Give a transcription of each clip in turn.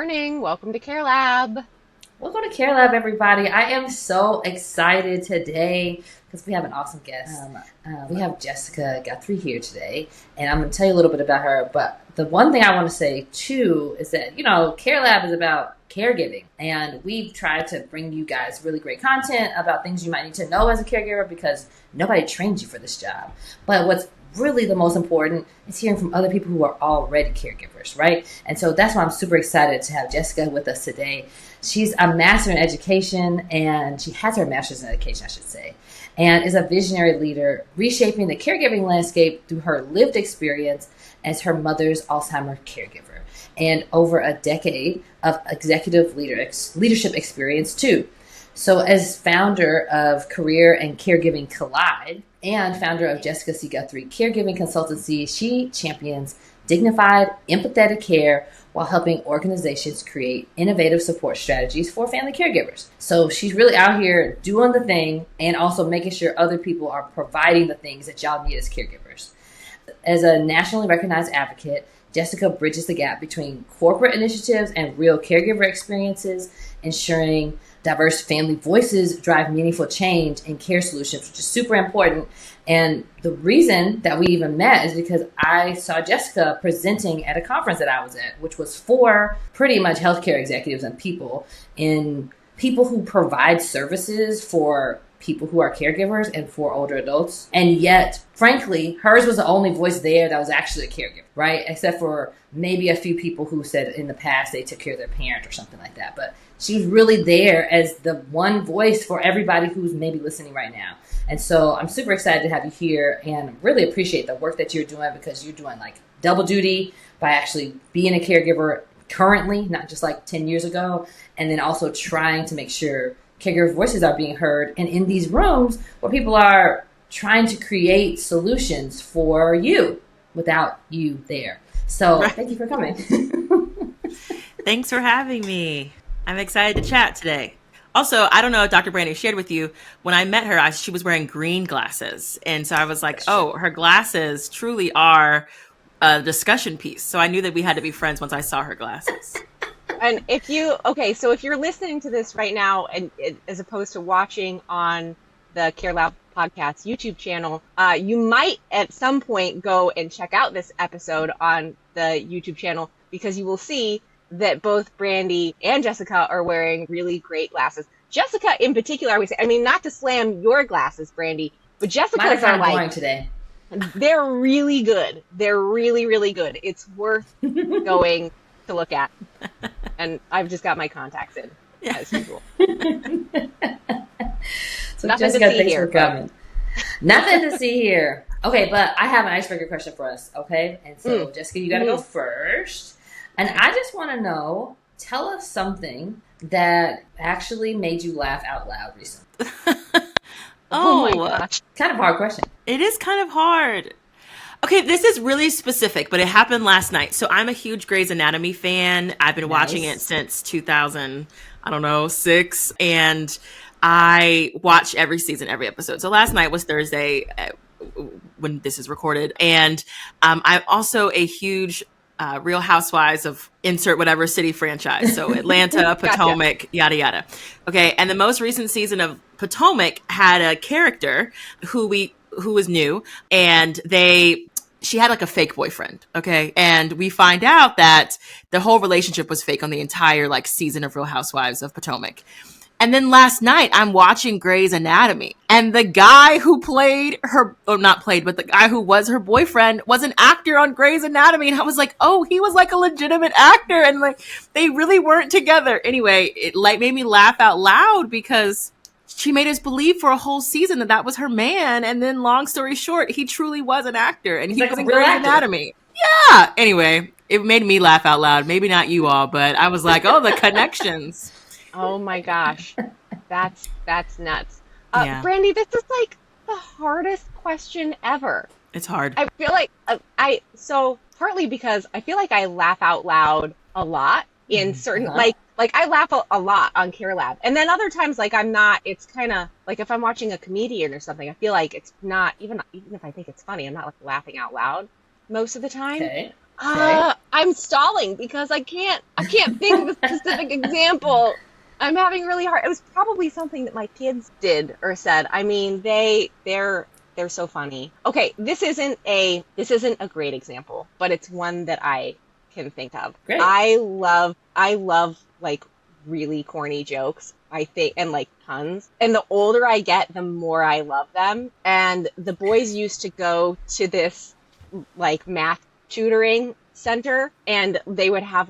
morning. Welcome to Care Lab. Welcome to Care Lab, everybody. I am so excited today because we have an awesome guest. We have Jessica Guthrie here today, and I'm going to tell you a little bit about her. But the one thing I want to say, too, is that, Care Lab is about caregiving, and we've tried to bring you guys really great content about things you might need to know as a caregiver because nobody trained you for this job. But what's really the most important is hearing from other people who are already caregivers, right? And so that's why I'm super excited to have Jessica with us today. She's a master in education, and she has her master's in education, I should say, and is a visionary leader reshaping the caregiving landscape through her lived experience as her mother's Alzheimer caregiver and over a decade of executive leadership experience too. So as founder of Career and Caregiving Collide and founder of Jessica C. Guthrie Caregiving Consultancy, she champions dignified, empathetic care while helping organizations create innovative support strategies for family caregivers. So she's really out here doing the thing and also making sure other people are providing the things that y'all need as caregivers. As a nationally recognized advocate, Jessica bridges the gap between corporate initiatives and real caregiver experiences, ensuring diverse family voices drive meaningful change in care solutions, which is super important. And the reason that we even met is because I saw Jessica presenting at a conference that I was at, which was for pretty much healthcare executives and people who provide services for people who are caregivers and for older adults. And yet, frankly, hers was the only voice there that was actually a caregiver, right? Except for maybe a few people who said in the past they took care of their parent or something like that. But she was really there as the one voice for everybody who's maybe listening right now. And so I'm super excited to have you here and really appreciate the work that you're doing because you're doing like double duty by actually being a caregiver currently, not just like 10 years ago, and then also trying to make sure caregiver voices are being heard and in these rooms where people are trying to create solutions for you without you there. So Thank you for coming. Thanks for having me. I'm excited to chat today. Also, I don't know if Dr. Brandy shared with you, when I met her, she was wearing green glasses. And so I was like, her glasses truly are a discussion piece. So I knew that we had to be friends once I saw her glasses. And if you're listening to this right now, and as opposed to watching on the Care Lab podcast YouTube channel, you might at some point go and check out this episode on the YouTube channel because you will see that both Brandy and Jessica are wearing really great glasses. Jessica in particular, not to slam your glasses, Brandy, but Jessica's are like, today. They're really good. They're really, really good. It's worth going to look at. And I've just got my contacts in, as usual. So Jessica, thanks for coming. Nothing to see here. Okay, but I have an icebreaker question for us, okay? And so, Jessica, you got to go first. And I just want to know, tell us something that actually made you laugh out loud recently. Oh my gosh. Kind of a hard question. It is kind of hard. Okay, this is really specific, but it happened last night. So I'm a huge Grey's Anatomy fan. I've been watching it since 2006. And I watch every season, every episode. So last night was Thursday when this is recorded. And I'm also a huge Real Housewives of insert whatever city franchise. So Atlanta, Potomac, gotcha. Yada, yada. Okay. And the most recent season of Potomac had a character who was new, and she had like a fake boyfriend. Okay. And we find out that the whole relationship was fake on the entire like season of Real Housewives of Potomac. And then last night I'm watching Grey's Anatomy, and the guy who played her, or not played, but the guy who was her boyfriend was an actor on Grey's Anatomy. And I was like, oh, he was like a legitimate actor. And like, they really weren't together. Anyway, it like made me laugh out loud because she made us believe for a whole season that that was her man. And then long story short, he truly was an actor, and he was in Grey's Anatomy. Yeah. Anyway, it made me laugh out loud. Maybe not you all, but I was like, oh, the connections. Oh my gosh. That's nuts. Brandy, this is like the hardest question ever. It's hard. I feel like so partly because I feel like I laugh out loud a lot in certain, like I laugh a lot on Care Lab. And then other times, like I'm not, it's kind of like if I'm watching a comedian or something, I feel like it's not, even if I think it's funny, I'm not like laughing out loud most of the time. Okay. I'm stalling because I can't think of a specific example. I'm having really hard. It was probably something that my kids did or said. I mean, they're so funny. Okay, this isn't a great example, but it's one that I can think of. Great. I love like really corny jokes. I think, and like puns. And the older I get, the more I love them. And the boys used to go to this like math tutoring center, and they would have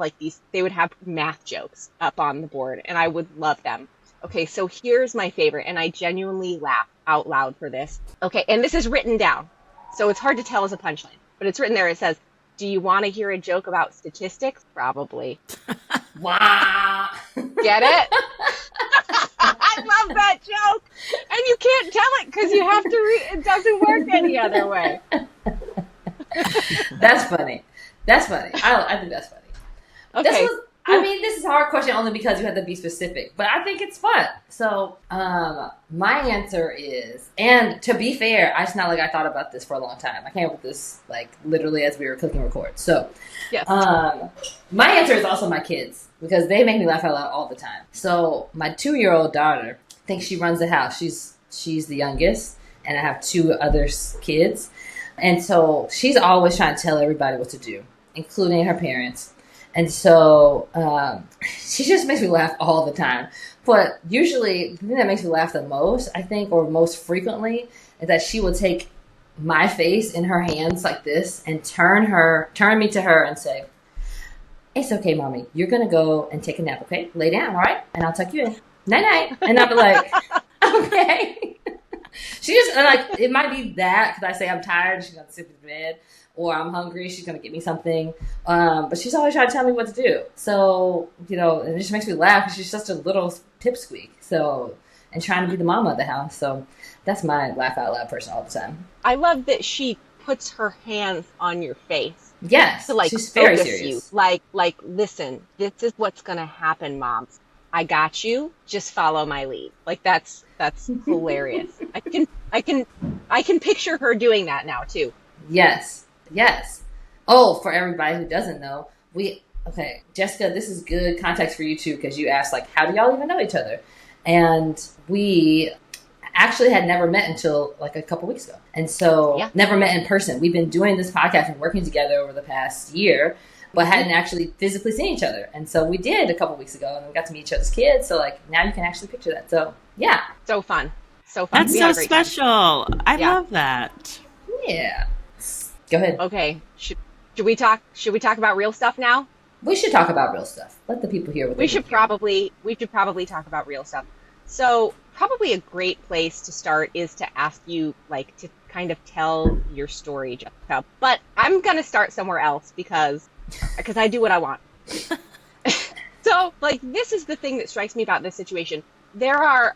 math jokes up on the board, and I would love them. Okay, so here's my favorite, and I genuinely laugh out loud for this. Okay, and this is written down, so it's hard to tell as a punchline, but it's written there. It says, "Do you want to hear a joke about statistics? Probably." Wow. Get it? I love that joke, and you can't tell it because you have to it doesn't work any other way. That's funny. That's funny. I think that's funny. Okay. This is a hard question only because you have to be specific, but I think it's fun. So, my answer is, and to be fair, it's not like I thought about this for a long time. I came up with this like literally as we were clicking record. So, Yes. My answer is also my kids because they make me laugh out loud all the time. So, my 2-year-old daughter thinks she runs the house. She's the youngest, and I have 2 other kids. And so she's always trying to tell everybody what to do, including her parents. And so she just makes me laugh all the time. But usually the thing that makes me laugh the most, I think, or most frequently, is that she will take my face in her hands like this and turn me to her and say, "It's okay, mommy. You're going to go and take a nap, okay? Lay down, all right? And I'll tuck you in. Night-night." And I'll be like, okay. She just, like, it might be that because I say I'm tired, she's going to sit in bed, or I'm hungry, she's going to get me something. But she's always trying to tell me what to do. So, and it just makes me laugh because she's such a little pipsqueak. So, and trying to be the mama of the house. So that's my laugh out loud person all the time. I love that she puts her hands on your face. Yes. To like she's very focus serious. you. Like, listen, this is what's going to happen, mom. I got you. Just follow my lead. Like that's hilarious. I can picture her doing that now too. Yes. Oh, for everybody who doesn't know, Jessica, this is good context for you too because you asked like, how do y'all even know each other? And we actually had never met until like a couple weeks ago, and so never met in person. We've been doing this podcast and working together over the past year, but hadn't actually physically seen each other. And so we did a couple weeks ago, and we got to meet each other's kids. So like now you can actually picture that. So yeah, so fun. That's so special. I love that. Yeah. Go ahead. Okay. Should we talk about real stuff now? We should talk about real stuff. Let the people hear what we should probably talk about real stuff. So probably a great place to start is to ask you like to kind of tell your story, Jessica. But I'm gonna start somewhere else because I do what I want. So like this is the thing that strikes me about this situation. There are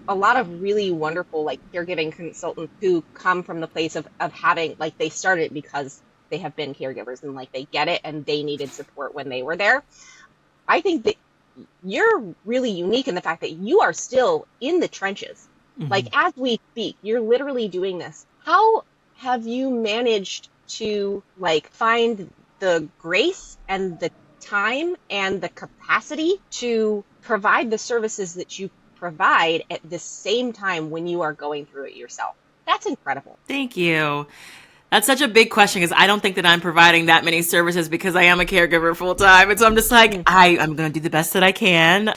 a lot of really wonderful like caregiving consultants who come from the place of having like they started because they have been caregivers and like they get it and they needed support when they were there. I think that you're really unique in the fact that you are still in the trenches. Mm-hmm. Like as we speak, you're literally doing this. How have you managed to like find the grace and the time and the capacity to provide the services that you provide at the same time when you are going through it yourself? That's incredible. Thank you. That's such a big question because I don't think that I'm providing that many services because I am a caregiver full time. And so I'm just like, I'm going to do the best that I can.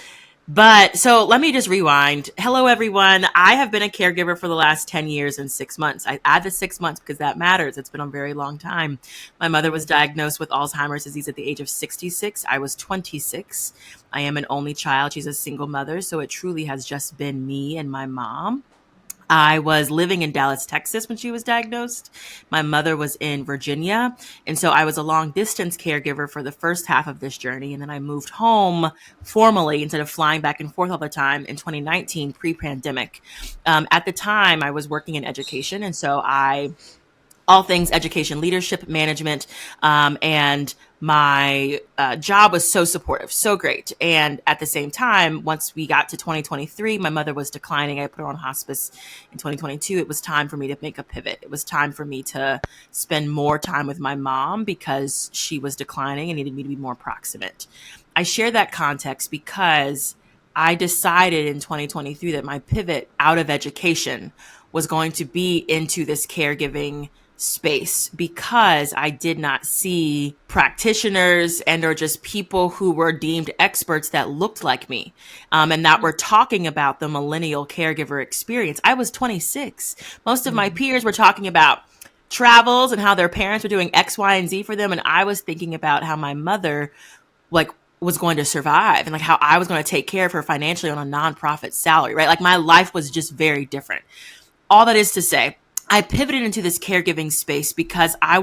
But so let me just rewind. Hello, everyone. I have been a caregiver for the last 10 years and 6 months. I add the 6 months because that matters. It's been a very long time. My mother was diagnosed with Alzheimer's disease at the age of 66. I was 26. I am an only child. She's a single mother. So it truly has just been me and my mom. I was living in Dallas, Texas when she was diagnosed. My mother was in Virginia. And so I was a long distance caregiver for the first half of this journey. And then I moved home formally instead of flying back and forth all the time in 2019, pre-pandemic. At the time, I was working in education. And so I all things education, leadership, management, and my job was so supportive, so great. And at the same time, once we got to 2023, my mother was declining. I put her on hospice in 2022. It was time for me to make a pivot. It was time for me to spend more time with my mom because she was declining and needed me to be more proximate. I share that context because I decided in 2023 that my pivot out of education was going to be into this caregiving space, because I did not see practitioners and or just people who were deemed experts that looked like me, and that were talking about the millennial caregiver experience. I was 26. Most of my peers were talking about travels and how their parents were doing X, Y, and Z for them. And I was thinking about how my mother was going to survive and how I was going to take care of her financially on a nonprofit salary, right? My life was just very different. All that is to say, I pivoted into this caregiving space because I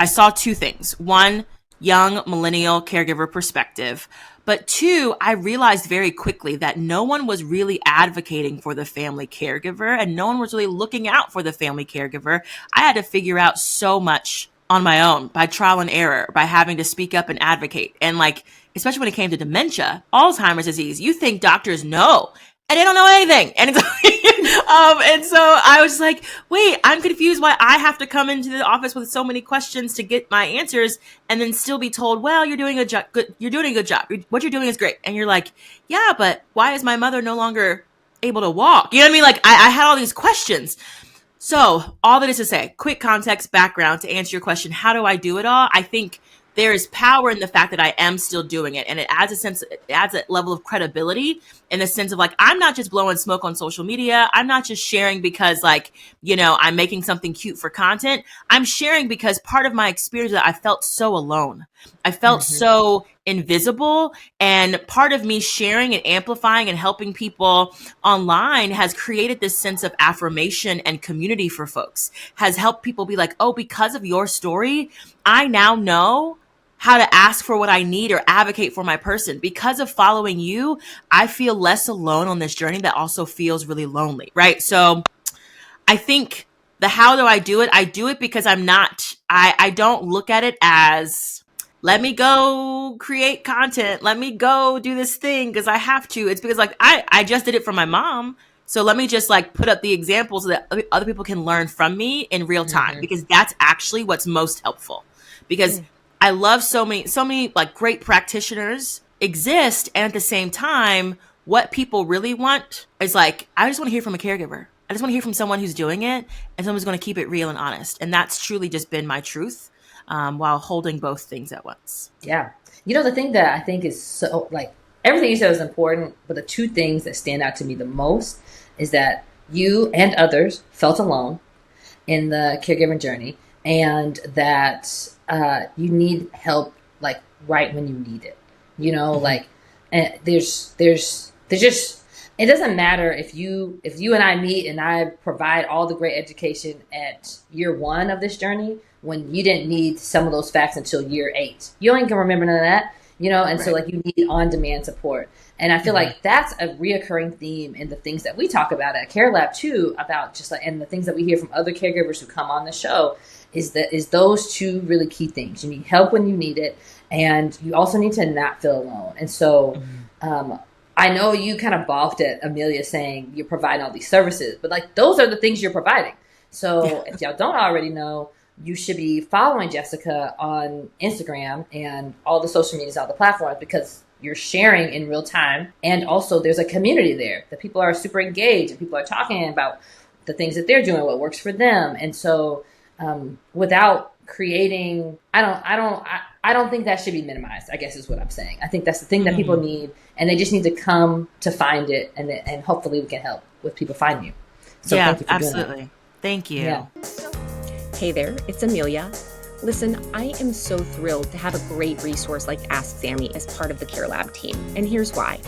saw two things. One, young millennial caregiver perspective. But two, I realized very quickly that no one was really advocating for the family caregiver and no one was really looking out for the family caregiver. I had to figure out so much on my own by trial and error, by having to speak up and advocate. And especially when it came to dementia, Alzheimer's disease, you think doctors know, and they don't know anything. And it's and so I was like, wait, I'm confused why I have to come into the office with so many questions to get my answers and then still be told, well, you're doing a good, you're doing a good job. What you're doing is great. And you're like, yeah, but why is my mother no longer able to walk? You know what I mean? I had all these questions. So all that is to say, quick context background to answer your question. How do I do it all? I think there is power in the fact that I am still doing it. And it adds a level of credibility in the sense of I'm not just blowing smoke on social media. I'm not just sharing because I'm making something cute for content. I'm sharing because part of my experience that I felt so alone. I felt so invisible, and part of me sharing and amplifying and helping people online has created this sense of affirmation and community for folks, has helped people be like, oh, because of your story, I now know how to ask for what I need or advocate for my person. Because of following you, I feel less alone on this journey that also feels really lonely, right? So I think how do I do it? I do it because I don't look at it as, let me go create content. Let me go do this thing because I have to. It's because I just did it for my mom. So let me just put up the examples so that other people can learn from me in real time, because that's actually what's most helpful. Because I love so many great practitioners exist. And at the same time, what people really want is I just want to hear from a caregiver. I just want to hear from someone who's doing it and someone who's going to keep it real and honest. And that's truly just been my truth, while holding both things at once. Yeah. The thing that I think is so everything you said was important, but the two things that stand out to me the most is that you and others felt alone in the caregiving journey, and that you need help right when you need it. And there's just, it doesn't matter if you and I meet and I provide all the great education at year 1 of this journey when you didn't need some of those facts until year 8. You ain't gonna remember none of that, and so you need on-demand support. And I feel like that's a reoccurring theme in the things that we talk about at Care Lab too, about and the things that we hear from other caregivers who come on the show is those two really key things. You need help when you need it, and you also need to not feel alone. And so I know you kind of balked at Emilia saying you're providing all these services, but those are the things you're providing. So if y'all don't already know, you should be following Jessica on Instagram and all the social medias, all the platforms, because you're sharing in real time. And also there's a community there that people are super engaged and people are talking about the things that they're doing, what works for them. And so without creating, I don't think that should be minimized, I guess is what I'm saying. I think that's the thing that people need, and they just need to come to find it, and hopefully we can help with people find you. So thank you for absolutely. doing that. Thank you. Yeah. Hey there, it's Emilia. Listen, I am so thrilled to have a great resource like Ask Sammy as part of the Care Lab team, and here's why.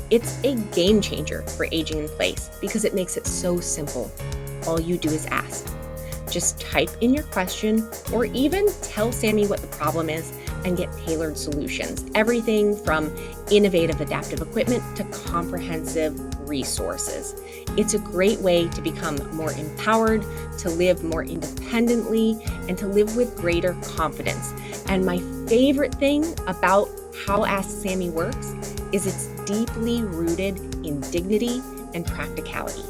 It's a game changer for aging in place because it makes it so simple. All you do is ask. Just type in your question or even tell Sammy what the problem is and get tailored solutions. Everything from innovative adaptive equipment to comprehensive resources. It's a great way to become more empowered, to live more independently, and to live with greater confidence. And my favorite thing about how Ask Sammy works is it's deeply rooted in dignity and practicality.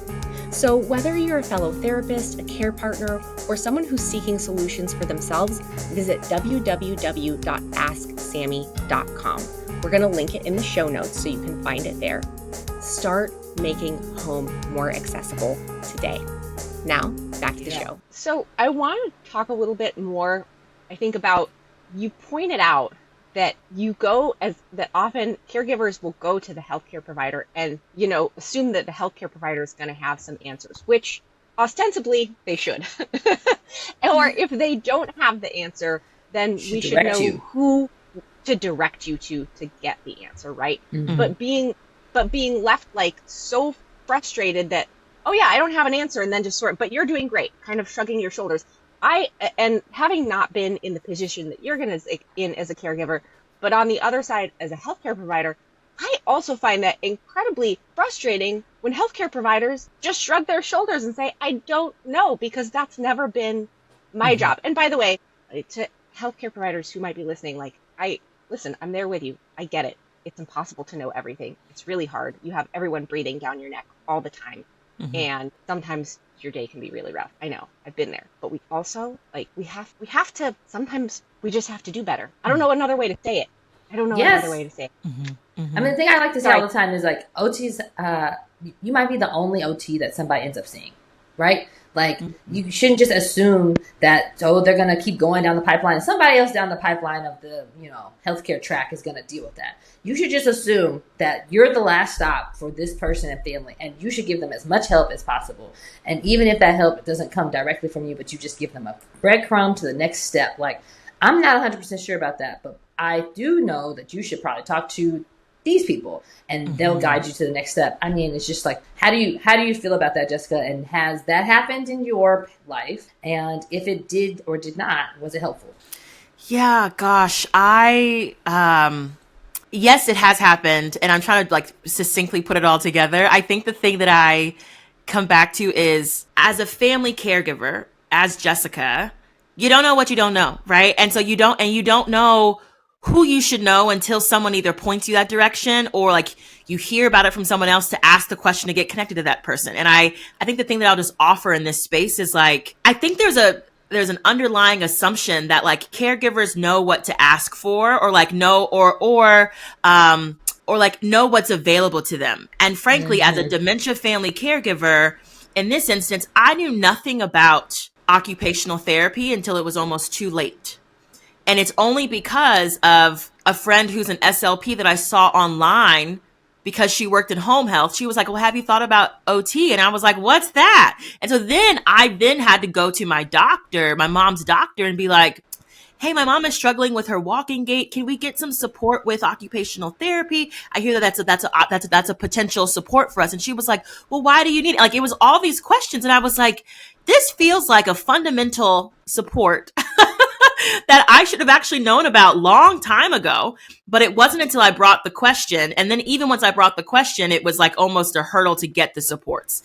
So whether you're a fellow therapist, a care partner, or someone who's seeking solutions for themselves, visit www.asksammy.com. We're going to link it in the show notes so you can find it there. Start making home more accessible today. Now, back to the show. So I want to talk a little bit more, I think, about, you pointed out that that often caregivers will go to the healthcare provider and, assume that the healthcare provider is going to have some answers, which ostensibly they should. Or if they don't have the answer, then we should know who to direct you to get the answer, right? Mm-hmm. But being left so frustrated that, oh yeah, I don't have an answer, and then just but you're doing great, kind of shrugging your shoulders. And having not been in the position that you're in as a caregiver, but on the other side as a healthcare provider, I also find that incredibly frustrating when healthcare providers just shrug their shoulders and say, I don't know, because that's never been my job. And by the way, to healthcare providers who might be listening, listen, I'm there with you. I get it. It's impossible to know everything. It's really hard. You have everyone breathing down your neck all the time. Mm-hmm. And sometimes your day can be really rough. I know, I've been there, but we also we have to, sometimes we just have to do better. I don't know another way to say it. Another way to say it. Mm-hmm. Mm-hmm. I mean, the thing I like to say all the time is OTs, you might be the only OT that somebody ends up seeing, right? You shouldn't just assume that, they're going to keep going down the pipeline and somebody else down the pipeline of the, healthcare track is going to deal with that. You should just assume that you're the last stop for this person and family, and you should give them as much help as possible. And even if that help doesn't come directly from you, but you just give them a breadcrumb to the next step. I'm not 100% sure about that, but I do know that you should probably talk to these people and they'll guide you to the next step. I mean, it's just how do you feel about that, Jessica? And has that happened in your life? And if it did or did not, was it helpful? Yeah, gosh, yes, it has happened. And I'm trying to succinctly put it all together. I think the thing that I come back to is, as a family caregiver, as Jessica, you don't know what you don't know, right? And so you don't know who you should know until someone either points you that direction or you hear about it from someone else to ask the question to get connected to that person. And I think the thing that I'll just offer in this space is I think there's an underlying assumption that caregivers know what to ask for or know know what's available to them. And frankly, as a dementia family caregiver, in this instance, I knew nothing about occupational therapy until it was almost too late. And it's only because of a friend who's an SLP that I saw online, because she worked in home health. She was like, well, have you thought about OT? And I was like, what's that? And so then I had to go to my doctor, my mom's doctor, and be like, hey, my mom is struggling with her walking gait. Can we get some support with occupational therapy? I hear that that's a potential support for us. And she was like, well, why do you need it? It was all these questions. And I was like, this feels like a fundamental support that I should have actually known about long time ago. But it wasn't until I brought the question. And then even once I brought the question, it was almost a hurdle to get the supports.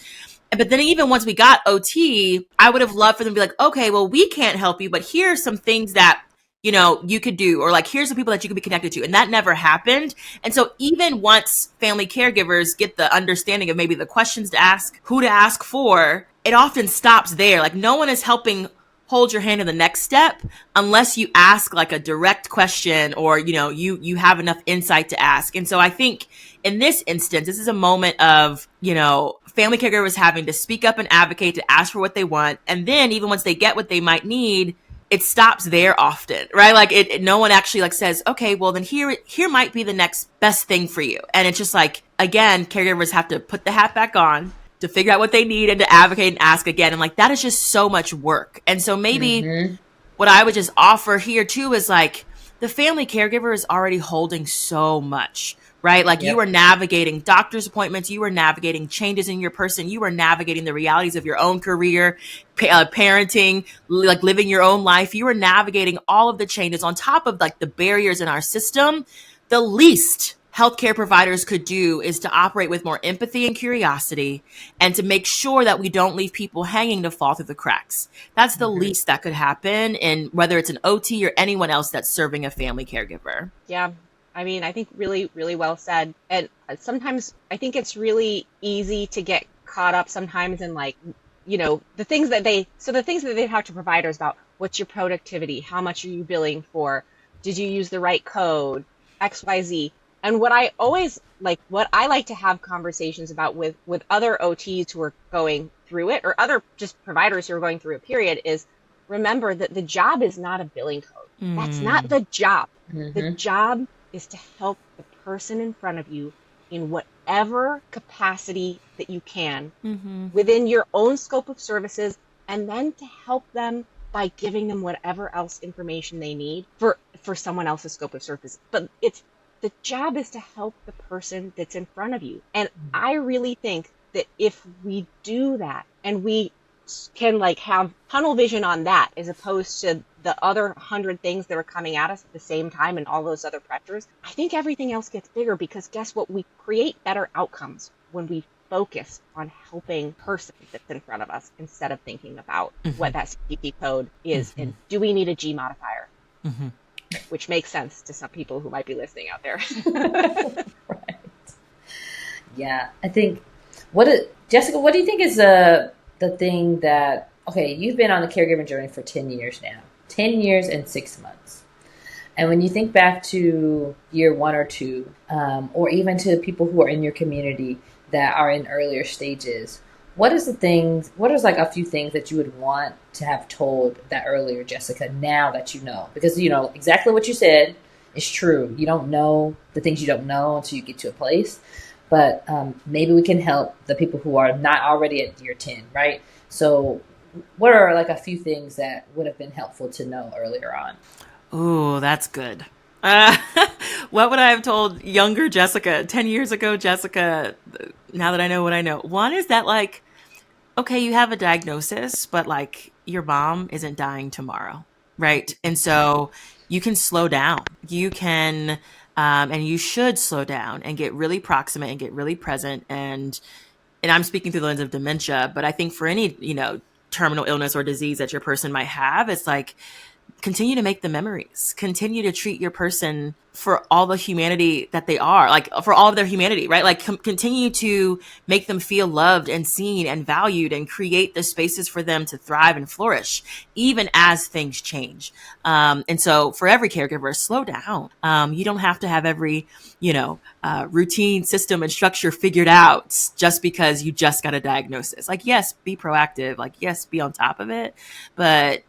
But then even once we got OT, I would have loved for them to be like, okay, well, we can't help you, but here are some things that, you could do, or here's the people that you could be connected to. And that never happened. And so even once family caregivers get the understanding of maybe the questions to ask, who to ask for, it often stops there. No one is helping hold your hand in the next step unless you ask a direct question or, you have enough insight to ask. And so I think in this instance, this is a moment of, family caregivers having to speak up and advocate, to ask for what they want. And then even once they get what they might need, it stops there often, right? No one actually says, okay, well then here might be the next best thing for you. And it's just again, caregivers have to put the hat back on to figure out what they need and to advocate and ask again. And that is just so much work. And so maybe what I would just offer here too is the family caregiver is already holding so much, right? You are navigating doctor's appointments, you are navigating changes in your person, you are navigating the realities of your own career, parenting, living your own life. You are navigating all of the changes on top of the barriers in our system. The least healthcare providers could do is to operate with more empathy and curiosity, and to make sure that we don't leave people hanging to fall through the cracks. That's the least that could happen, in whether it's an OT or anyone else that's serving a family caregiver. Yeah. I mean, I think really, really well said. And sometimes I think it's really easy to get caught up sometimes in like, the things that they have to providers about what's your productivity? How much are you billing for? Did you use the right code? XYZ. And what I like to have conversations about with other OTs who are going through it, or other just providers who are going through a period, is remember that the job is not a billing code. That's not the job. The job is to help the person in front of you in whatever capacity that you can within your own scope of services, and then to help them by giving them whatever else information they need for someone else's scope of service. But the job is to help the person that's in front of you. And I really think that if we do that, and we can like have tunnel vision on that, as opposed to the other 100 things that are coming at us at the same time and all those other pressures, I think everything else gets bigger, because guess what? We create better outcomes when we focus on helping the person that's in front of us, instead of thinking about what that CPT code is and do we need a G modifier, which makes sense to some people who might be listening out there. Right. Yeah, I think Jessica, what do you think is the thing that, okay, you've been on the caregiving journey for 10 years now, 10 years and 6 months. And when you think back to year 1 or 2, or even to people who are in your community that are in earlier stages, what is like a few things that you would want to have told that earlier Jessica, now that you know? Because, exactly what you said is true. You don't know the things you don't know until you get to a place. But maybe we can help the people who are not already at year 10, right? So what are like a few things that would have been helpful to know earlier on? Ooh, that's good. What would I have told younger Jessica, 10 years ago Jessica, now that I know what I know? One is that, like, okay, you have a diagnosis, but like your mom isn't dying tomorrow, right? And so you can slow down. You can, and you should slow down and get really proximate and get really present. And I'm speaking through the lens of dementia, but I think for any, terminal illness or disease that your person might have, it's like, continue to make the memories, continue to treat your person for all the humanity that they are, like for all of their humanity, right? Like continue to make them feel loved and seen and valued, and create the spaces for them to thrive and flourish, even as things change. And so for every caregiver, slow down. You don't have to have every, routine, system, and structure figured out just because you just got a diagnosis. Like, yes, be proactive. Like, yes, be on top of it, but,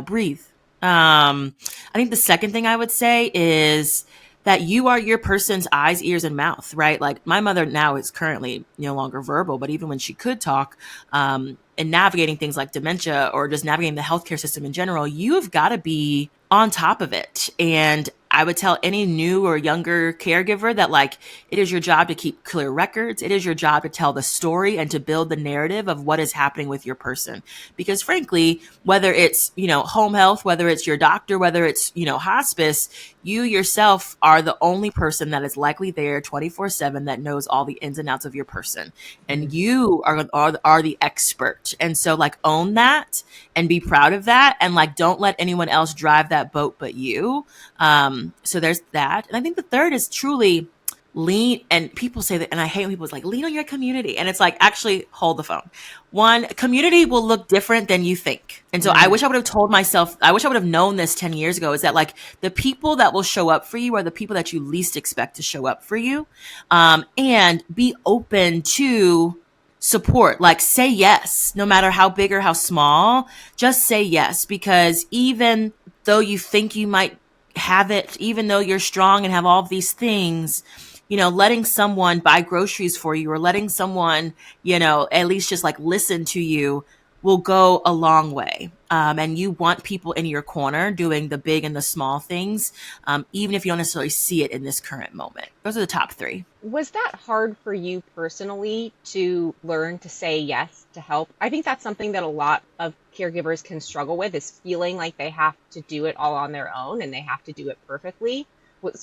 breathe. I think the second thing I would say is that you are your person's eyes, ears, and mouth, right? Like my mother now is currently no longer verbal, but even when she could talk, and navigating things like dementia or just navigating the healthcare system in general, you've got to be on top of it. And I would tell any new or younger caregiver that, like, it is your job to keep clear records. It is your job to tell the story and to build the narrative of what is happening with your person. Because frankly, whether it's, home health, whether it's your doctor, whether it's, hospice, you yourself are the only person that is likely there 24/7 that knows all the ins and outs of your person. And you are the expert. And so, like, own that and be proud of that. And like, don't let anyone else drive that boat but you. So there's that. And I think the third is truly lean. And people say that, and I hate when people say, like, lean on your community. And it's like, actually hold the phone. One, community will look different than you think. And so I wish I would have known this 10 years ago, is that, like, the people that will show up for you are the people that you least expect to show up for you. And be open to support. Like, say yes, no matter how big or how small, just say yes. Because even though you think you might have it, even though you're strong and have all of these things, letting someone buy groceries for you, or letting someone, at least just like listen to you, will go a long way. And you want people in your corner doing the big and the small things, even if you don't necessarily see it in this current moment. Those are the top 3. Was that hard for you personally to learn to say yes to help? I think that's something that a lot of caregivers can struggle with, is feeling like they have to do it all on their own and they have to do it perfectly.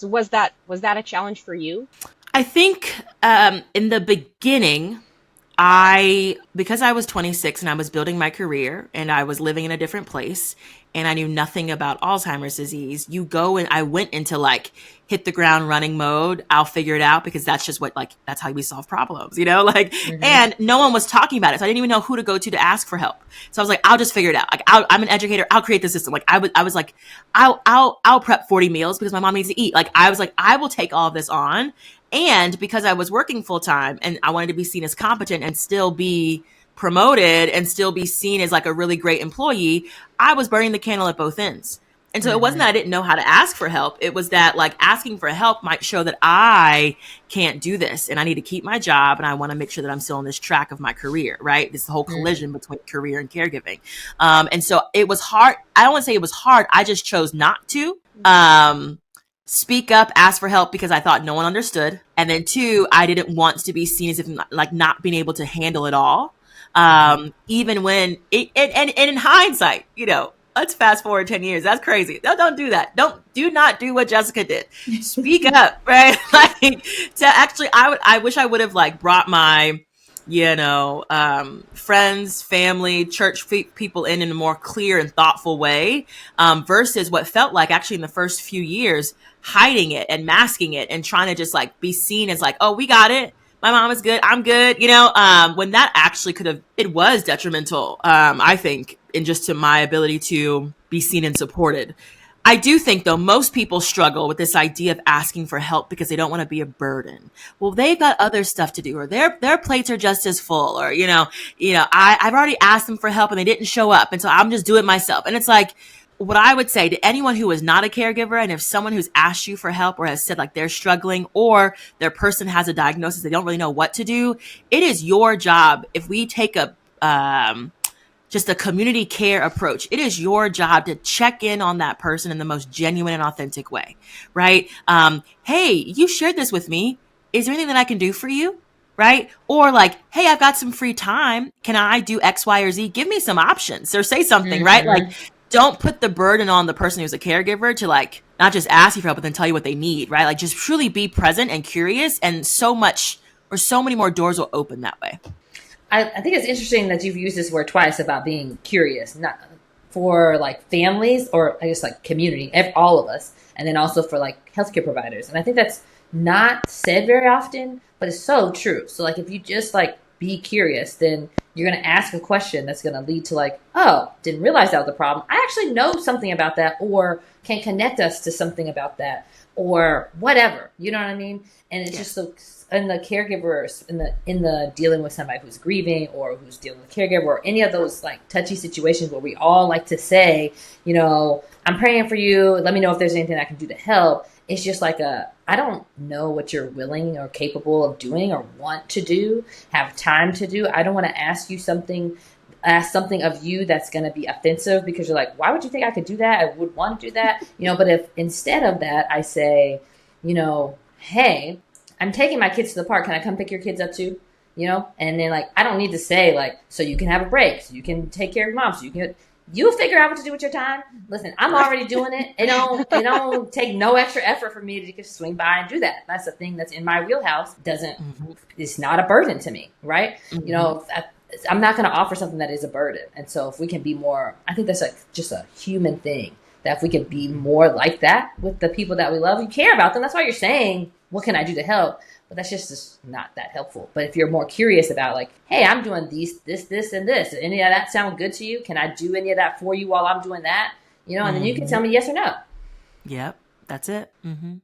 Was that a challenge for you? I think in the beginning, because I was 26 and I was building my career and I was living in a different place and I knew nothing about Alzheimer's disease, I went into like hit the ground running mode. I'll figure it out because that's just that's how we solve problems, and no one was talking about it. So I didn't even know who to go to ask for help. So I was like, I'll just figure it out. Like I'm an educator. I'll create the system. Like I was like, I'll prep 40 meals because my mom needs to eat. Like I was like, I will take all of this on. And because I was working full time and I wanted to be seen as competent and still be promoted and still be seen as like a really great employee, I was burning the candle at both ends. And so it wasn't that I didn't know how to ask for help. It was that like asking for help might show that I can't do this and I need to keep my job and I want to make sure that I'm still on this track of my career, right? This whole collision between career and caregiving. And so it was hard. I don't want to say it was hard. I just chose not to. Speak up, ask for help because I thought no one understood. And then 2, I didn't want to be seen as if like not being able to handle it all. Even when and in hindsight, let's fast forward 10 years. That's crazy. No, don't do that. Do not do what Jessica did. Speak up, right? Like to actually, I wish I would have like brought my, friends, family, church people in a more clear and thoughtful way, versus what felt like actually in the first few years, hiding it and masking it and trying to just like be seen as like, oh, we got it. My mom is good. I'm good. When that actually it was detrimental, I think, in just to my ability to be seen and supported. I do think, though, most people struggle with this idea of asking for help because they don't want to be a burden. Well, they've got other stuff to do, or their plates are just as full, or, I've already asked them for help and they didn't show up. And so I'm just doing it myself. And it's like, what I would say to anyone who is not a caregiver, and if someone who's asked you for help or has said like they're struggling or their person has a diagnosis, they don't really know what to do, it is your job. If we take just a community care approach, it is your job to check in on that person in the most genuine and authentic way, right? Hey, you shared this with me. Is there anything that I can do for you? Right? Or like, hey, I've got some free time. Can I do X, Y, or Z? Give me some options or say something, right? Like, don't put the burden on the person who's a caregiver to like, not just ask you for help, but then tell you what they need, right? Like just truly be present and curious, and so many more doors will open that way. I think it's interesting that you've used this word twice about being curious, not for like families or I guess like community, all of us, and then also for like healthcare providers. And I think that's not said very often, but it's so true. So like if you just like be curious, then you're going to ask a question that's going to lead to like, oh, didn't realize that was the problem. I actually know something about that, or can connect us to something about that, or whatever. You know what I mean? And it's just in the caregivers, in the dealing with somebody who's grieving or who's dealing with a caregiver or any of those like touchy situations where we all like to say, I'm praying for you. Let me know if there's anything I can do to help. It's just like I don't know what you're willing or capable of doing or want to do, have time to do. I don't want to ask something of you that's going to be offensive because you're like, why would you think I could do that? I would want to do that. But if instead of that, I say, hey, I'm taking my kids to the park. Can I come pick your kids up too? And then like, I don't need to say like, so you can have a break, so you can take care of your mom, so you'll figure out what to do with your time. Listen, I'm already doing it. It don't take no extra effort for me to just swing by and do that. That's the thing that's in my wheelhouse. It's not a burden to me, right? I'm not going to offer something that is a burden. And so if we can be more, I think that's like just a human thing, that if we can be more like that with the people that we love, you care about them. That's why you're saying, what can I do to help? But that's just not that helpful. But if you're more curious about like, hey, I'm doing this, and this. Does any of that sound good to you? Can I do any of that for you while I'm doing that? And then you can tell me yes or no. Yep, that's it. Mm-hmm.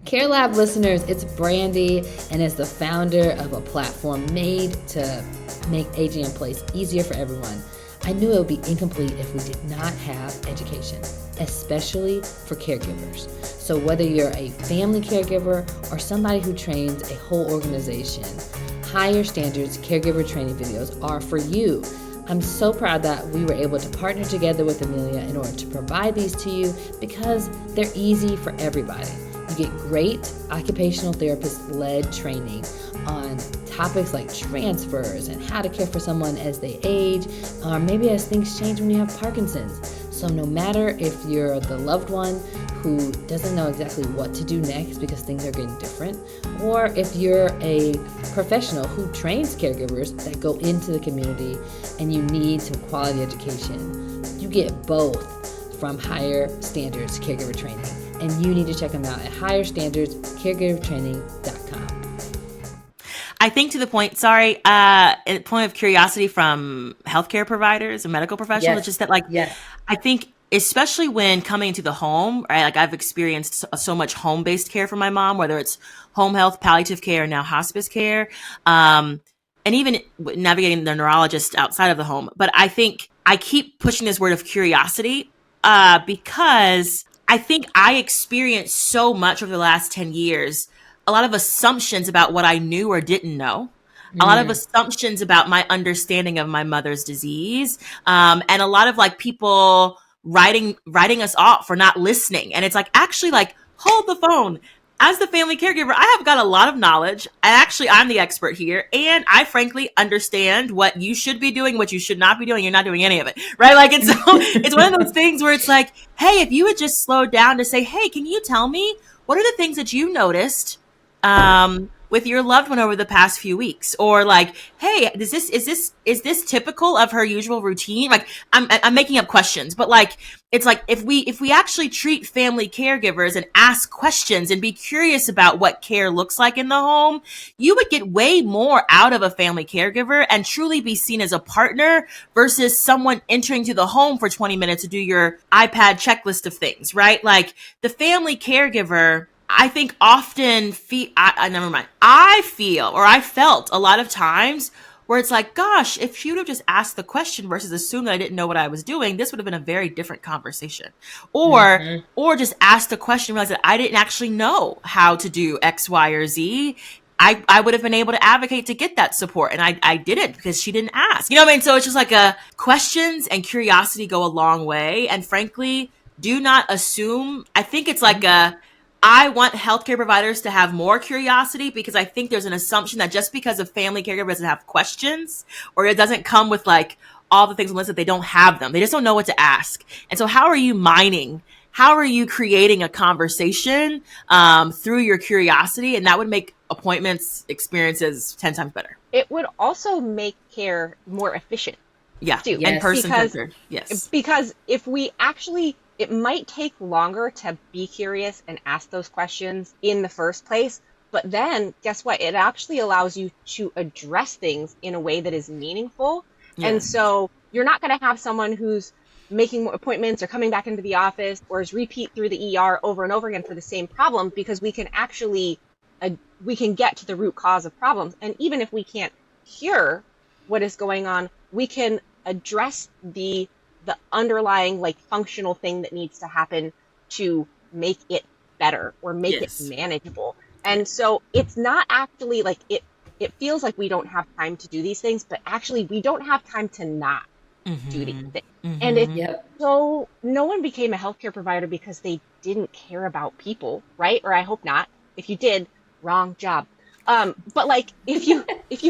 Care Lab listeners, it's Brandy, and as the founder of a platform made to make aging in place easier for everyone, I knew it would be incomplete if we did not have education, especially for caregivers. So whether you're a family caregiver or somebody who trains a whole organization, Higher Standards Caregiver training videos are for you. I'm so proud that we were able to partner together with Emilia in order to provide these to you because they're easy for everybody. You get great occupational therapist-led training on topics like transfers and how to care for someone as they age, or maybe as things change when you have Parkinson's. So no matter if you're the loved one who doesn't know exactly what to do next because things are getting different, or if you're a professional who trains caregivers that go into the community and you need some quality education. You get both from Higher Standards Caregiver Training, and you need to check them out at higherstandardscaregivertraining.com. I think to the point, a point of curiosity from healthcare providers and medical professionals, Yes. it's just that, like, Yes. I think especially when coming into the home, right? Like, I've experienced so much home-based care from my mom, whether it's home health, palliative care, and now hospice care, and even navigating the neurologist outside of the home. But I think I keep pushing this word of curiosity because I think I experienced so much over the last 10 years, a lot of assumptions about what I knew or didn't know. A lot of assumptions about my understanding of my mother's disease, and a lot of like people writing us off for not listening. And it's like, actually, like, hold the phone. As the family caregiver, I have got a lot of knowledge. I'm the expert here. And I frankly understand what you should be doing, what you should not be doing. You're not doing any of it, right? Like, it's one of those things where it's like, hey, if you would just slow down to say, hey, can you tell me what are the things that you noticed with your loved one over the past few weeks? Or like, hey, is this typical of her usual routine? Like, I'm making up questions, but like, it's like, if we actually treat family caregivers and ask questions and be curious about what care looks like in the home, you would get way more out of a family caregiver and truly be seen as a partner versus someone entering to the home for 20 minutes to do your iPad checklist of things, right? Like, the family caregiver, I think often I felt a lot of times where it's like, gosh, if she would have just asked the question versus assumed that I didn't know what I was doing, this would have been a very different conversation. Or just ask the question, realize that I didn't actually know how to do X, Y, or Z. I would have been able to advocate to get that support. And I didn't because she didn't ask. You know what I mean? So it's just like questions and curiosity go a long way. And frankly, do not assume. I think it's like I want healthcare providers to have more curiosity, because I think there's an assumption that just because a family caregiver doesn't have questions or it doesn't come with like all the things on the list, that they don't have them. They just don't know what to ask. And so how are you mining? How are you creating a conversation through your curiosity? And that would make appointments, experiences 10 times better. It would also make care more efficient. Yeah, too. And person-centered. Yes. Because if we actually, it might take longer to be curious and ask those questions in the first place, but then guess what? It actually allows you to address things in a way that is meaningful. Yeah. And so you're not going to have someone who's making more appointments or coming back into the office or is repeat through the ER over and over again for the same problem, because we can actually, we can get to the root cause of problems. And even if we can't cure what is going on, we can address the underlying like functional thing that needs to happen to make it better or make it manageable. And so it's not actually like it feels like we don't have time to do these things, but actually we don't have time to not do these things. And so no one became a healthcare provider because they didn't care about people, right? Or I hope not. If you did, wrong job. But like if you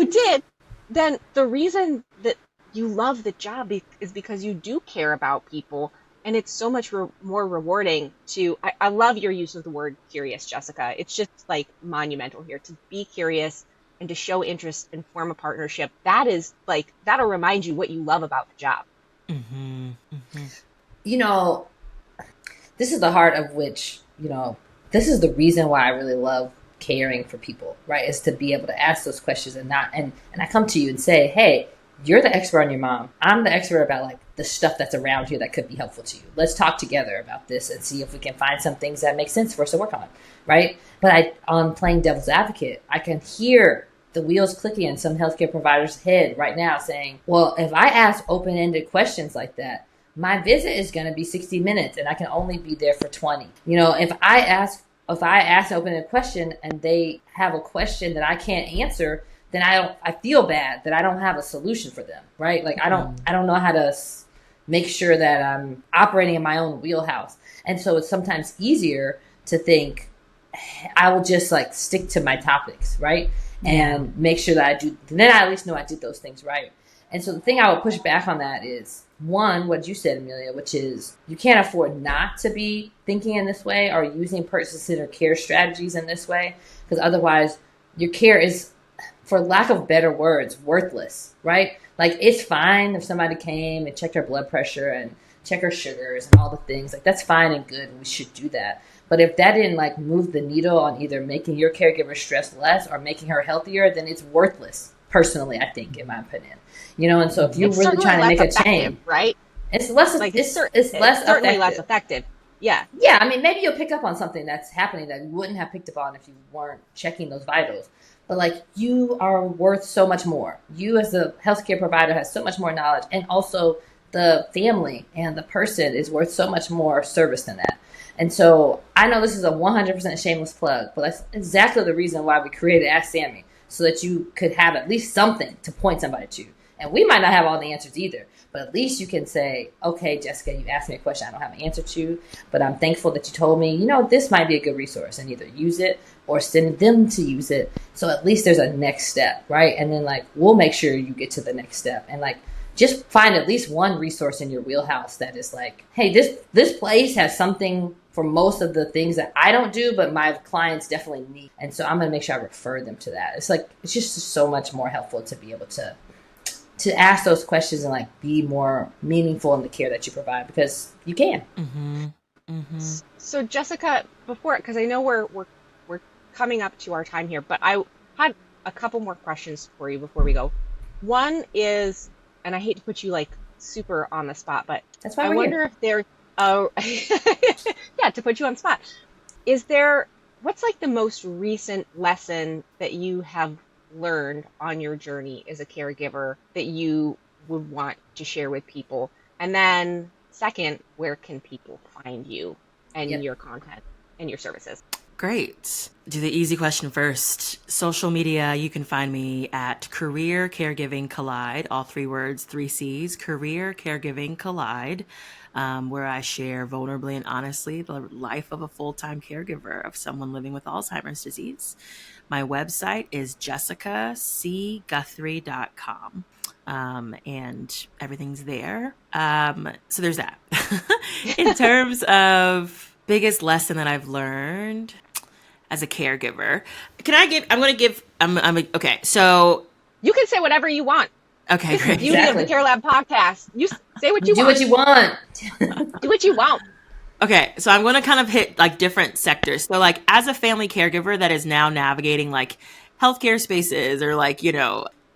did, then the reason that you love the job is because you do care about people, and it's so much more rewarding to, I love your use of the word curious, Jessica. It's just like monumental here to be curious and to show interest and form a partnership. That is like, that'll remind you what you love about the job. You know, this is the heart of which, you know, this is the reason why I really love caring for people, right? Is to be able to ask those questions and I come to you and say, hey, you're the expert on your mom. I'm the expert about like the stuff that's around here that could be helpful to you. Let's talk together about this and see if we can find some things that make sense for us to work on, right? But on playing devil's advocate, I can hear the wheels clicking in some healthcare provider's head right now saying, well, if I ask open-ended questions like that, my visit is going to be 60 minutes and I can only be there for 20. You know, if I ask an open-ended question and they have a question that I can't answer, then I feel bad that I don't have a solution for them, right? Like I don't know how to make sure that I'm operating in my own wheelhouse. And so it's sometimes easier to think I will just like stick to my topics, right? And make sure that I do, then I at least know I did those things right. And so the thing I would push back on that is, one, what you said, Emilia, which is you can't afford not to be thinking in this way or using person-centered care strategies in this way, because otherwise your care is, for lack of better words, worthless, right? Like, it's fine if somebody came and checked her blood pressure and check her sugars and all the things. Like, that's fine and good, and we should do that. But if that didn't like move the needle on either making your caregiver stress less or making her healthier, then it's worthless. Personally, I think, in my opinion, and so if you're really trying to make a change, right? It's less. Like it's less certainly effective. less effective. Yeah. Yeah. I mean, maybe you'll pick up on something that's happening that you wouldn't have picked up on if you weren't checking those vitals. But like, you are worth so much more. You as a healthcare provider has so much more knowledge, and also the family and the person is worth so much more service than that. And so I know this is a 100% shameless plug, but that's exactly the reason why we created Ask Sammy, so that you could have at least something to point somebody to. And we might not have all the answers either, but at least you can say, okay, Jessica, you asked me a question I don't have an answer to, but I'm thankful that you told me, this might be a good resource, and either use it or send them to use it. So at least there's a next step, right? And then like, we'll make sure you get to the next step. And like, just find at least one resource in your wheelhouse that is like, hey, this place has something for most of the things that I don't do, but my clients definitely need. And so I'm going to make sure I refer them to that. It's just so much more helpful to be able to ask those questions and like be more meaningful in the care that you provide, because you can. Mm-hmm. Mm-hmm. So Jessica, because I know we're coming up to our time here, but I had a couple more questions for you before we go. One is, and I hate to put you like super on the spot, but that's why I wonder if there, to put you on the spot, what's like the most recent lesson that you have learned on your journey as a caregiver that you would want to share with people? And then second, where can people find you and your content and your services? Great. Do the easy question first. Social media, you can find me at Career Caregiving Collide, all 3 words, 3 C's, Career Caregiving Collide, where I share vulnerably and honestly the life of a full-time caregiver of someone living with Alzheimer's disease. My website is jessicacguthrie.com. And everything's there. So there's that. In terms of biggest lesson that I've learned as a caregiver, okay, so you can say whatever you want. Okay, great. You have the Care Lab podcast. You say what you want. Do what you want. Do what you want. Okay, so I'm going to kind of hit like different sectors. So like as a family caregiver that is now navigating like healthcare spaces or like,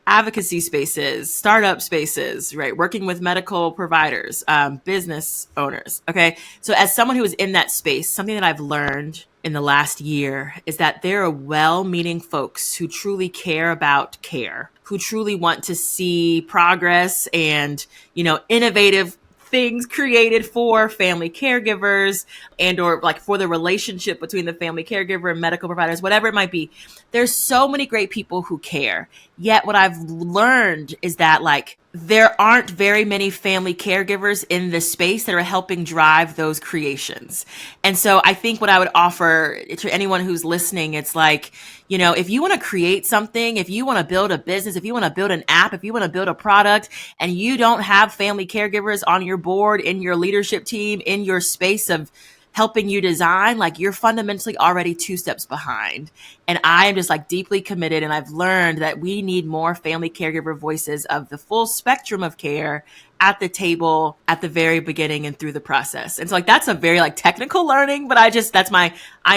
advocacy spaces, startup spaces, right? Working with medical providers, business owners. Okay. So as someone who is in that space, something that I've learned in the last year is that there are well-meaning folks who truly care about care, who truly want to see progress and, innovative things created for family caregivers and or like for the relationship between the family caregiver and medical providers, whatever it might be. There's so many great people who care. Yet what I've learned is that like there aren't very many family caregivers in this space that are helping drive those creations. And so I think what I would offer to anyone who's listening, it's like, if you want to create something, if you want to build a business, if you want to build an app, if you want to build a product and you don't have family caregivers on your board, in your leadership team, in your space of helping you design, like you're fundamentally already 2 steps behind. And I am just like deeply committed. And I've learned that we need more family caregiver voices of the full spectrum of care at the table at the very beginning and through the process. And so like, that's a very like technical learning, but I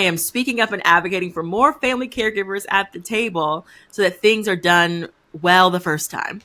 am speaking up and advocating for more family caregivers at the table so that things are done well the first time.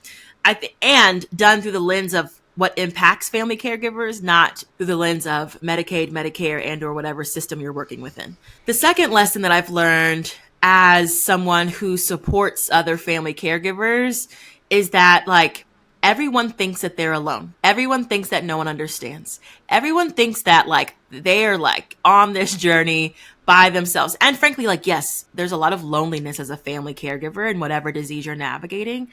And done through the lens of what impacts family caregivers, not through the lens of Medicaid, Medicare, and or whatever system you're working within. The second lesson that I've learned as someone who supports other family caregivers is that like everyone thinks that they're alone. Everyone thinks that no one understands. Everyone thinks that like they are like on this journey by themselves. And frankly, like, yes, there's a lot of loneliness as a family caregiver in whatever disease you're navigating.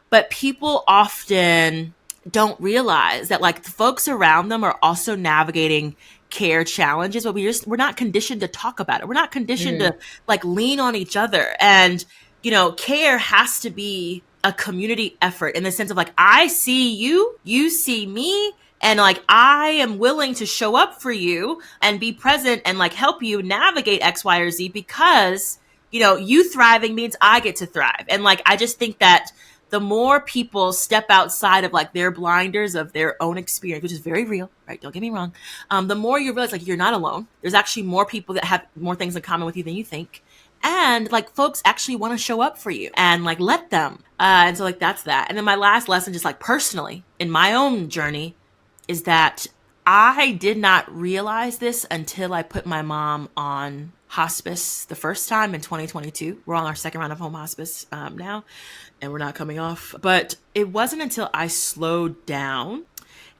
But people often don't realize that like the folks around them are also navigating care challenges, but we're not conditioned to talk about it. We're not conditioned to like lean on each other. And, care has to be a community effort in the sense of like, I see you, you see me, and like, I am willing to show up for you and be present and like help you navigate X, Y, or Z because, you know, you thriving means I get to thrive. And like, I just think that the more people step outside of like their blinders of their own experience, which is very real, right? Don't get me wrong. The more you realize like you're not alone. There's actually more people that have more things in common with you than you think. And like folks actually want to show up for you and like let them. And so like that's that. And then my last lesson, just like personally in my own journey, is that I did not realize this until I put my mom on hospice the first time in 2022. We're on our second round of home hospice now, and we're not coming off. But it wasn't until I slowed down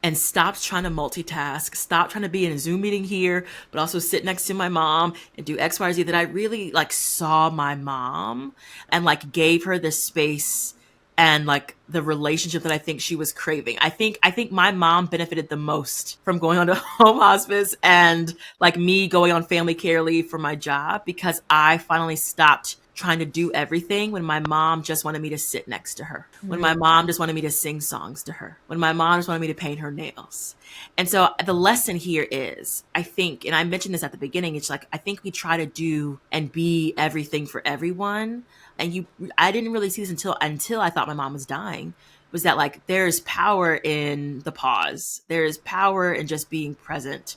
and stopped trying to multitask, stopped trying to be in a Zoom meeting here, but also sit next to my mom and do X, Y, or Z, that I really like saw my mom and like gave her the space and like the relationship that I think she was craving. I think my mom benefited the most from going on to home hospice and like me going on family care leave for my job, because I finally stopped trying to do everything when my mom just wanted me to sit next to her, when my mom just wanted me to sing songs to her, when my mom just wanted me to paint her nails. And so the lesson here is, I think, and I mentioned this at the beginning, it's like, I think we try to do and be everything for everyone. And I didn't really see this until I thought my mom was dying, was that like, there's power in the pause. There's power in just being present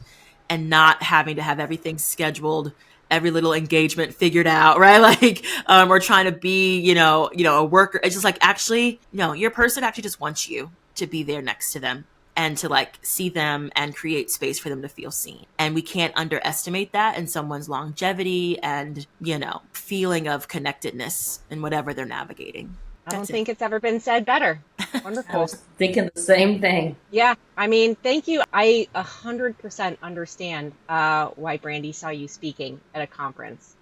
and not having to have everything scheduled, every little engagement figured out, right? Like, or trying to be, you know, a worker. It's just like, actually, no, your person actually just wants you to be there next to them and to like see them and create space for them to feel seen. And we can't underestimate that in someone's longevity and, you know, feeling of connectedness in whatever they're navigating. I don't think it's ever been said better. Wonderful. I was thinking the same thing. Yeah, I mean, thank you. I 100% understand why Brandy saw you speaking at a conference.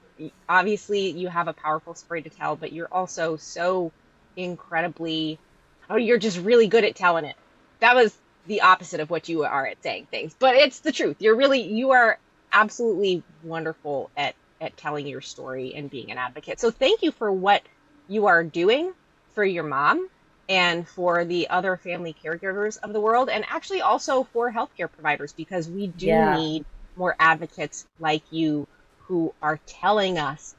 Obviously, you have a powerful story to tell, but you're also so incredibly, you're just really good at telling it. That was the opposite of what you are at saying things, but it's the truth. You are absolutely wonderful at telling your story and being an advocate. So thank you for what you are doing for your mom and for the other family caregivers of the world, and actually also for healthcare providers, because we do need more advocates like you who are telling us,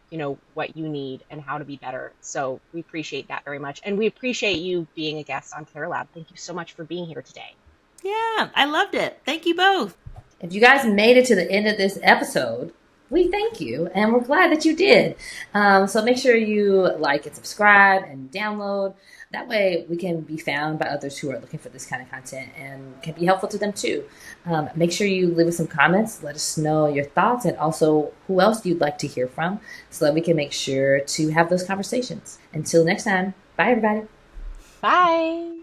you know, what you need and how to be better. So we appreciate that very much. And we appreciate you being a guest on Care Lab. Thank you so much for being here today. Yeah, I loved it. Thank you both. If you guys made it to the end of this episode, we thank you, and we're glad that you did. So make sure you like and subscribe and download. That way we can be found by others who are looking for this kind of content and can be helpful to them too. Make sure you leave us some comments. Let us know your thoughts and also who else you'd like to hear from so that we can make sure to have those conversations. Until next time, bye everybody. Bye.